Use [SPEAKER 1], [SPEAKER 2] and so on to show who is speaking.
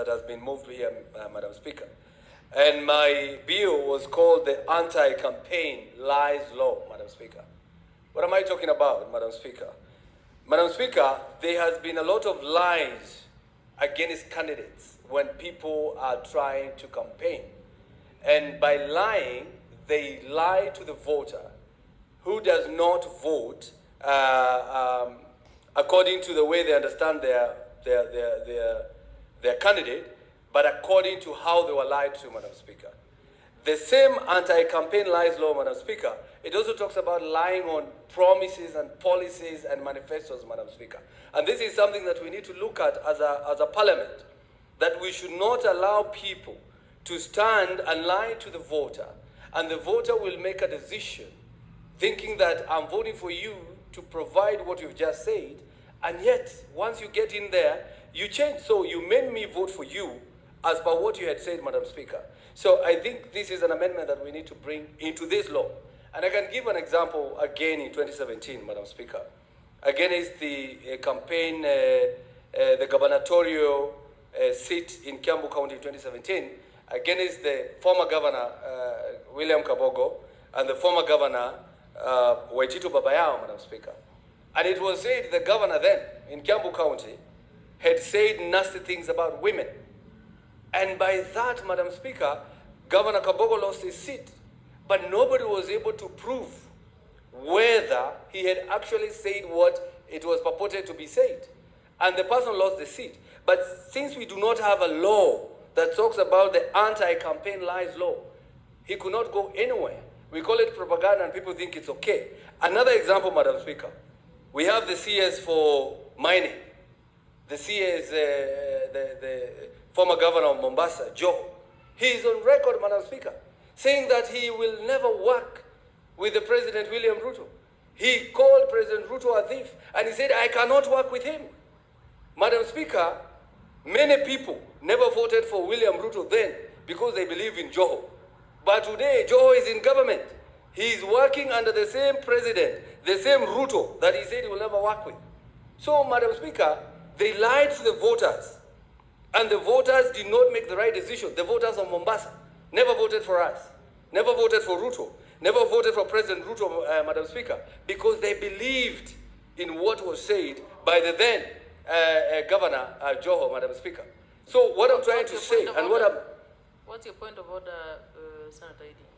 [SPEAKER 1] that has been moved here, Madam Speaker. And my bill was called the Anti-Campaigh Lies Law, Madam Speaker. What am I talking about, Madam Speaker? Madam Speaker, there has been a lot of lies against candidates when people are trying to campaign. And by lying, they lie to the voter who does not vote according to the way they understand their candidate, but according to how they were lied to, Madam Speaker. The same Anti-Campaigh Lies Law, Madam Speaker, it also talks about lying on promises and policies and manifestos, Madam Speaker. And this is something that we need to look at as a parliament, that we should not allow people to stand and lie to the voter, and the voter will make a decision thinking that I'm voting for you to provide what you've just said, and yet, once you get in there, you change. So you made me vote for you as per what you had said, Madam Speaker. So I think this is an amendment that we need to bring into this law. And I can give an example again in 2017, Madam Speaker. Against the campaign, the gubernatorial seat in Kiambu County in 2017, against the former governor, William Kabogo, and the former governor, Waitito Babayao, Madam Speaker. And it was said the governor then, in Kiambu County, had said nasty things about women. And by that, Madam Speaker, Governor Kabogo lost his seat. But nobody was able to prove whether he had actually said what it was purported to be said. And the person lost the seat. But since we do not have a law that talks about the Anti-Campaigh Lies Law, he could not go anywhere. We call it propaganda and people think it's okay. Another example, Madam Speaker, we have the CS for mining. The CS, the former governor of Mombasa, Joe. He is on record, Madam Speaker, saying that he will never work with the President William Ruto. He called President Ruto a thief, and he said, I cannot work with him. Madam Speaker, many people never voted for William Ruto then because they believe in Joho. But today, Joho is in government. He is working under the same president, the same Ruto that he said he will never work with. So, Madam Speaker, they lied to the voters. And the voters did not make the right decision. The voters of Mombasa never voted for us, never voted for Ruto, never voted for President Ruto, Madam Speaker, because they believed in what was said by the then Governor Joho, Madam Speaker. So what I'm trying to say, and what I'm...
[SPEAKER 2] What's your point of order, Senator Edie?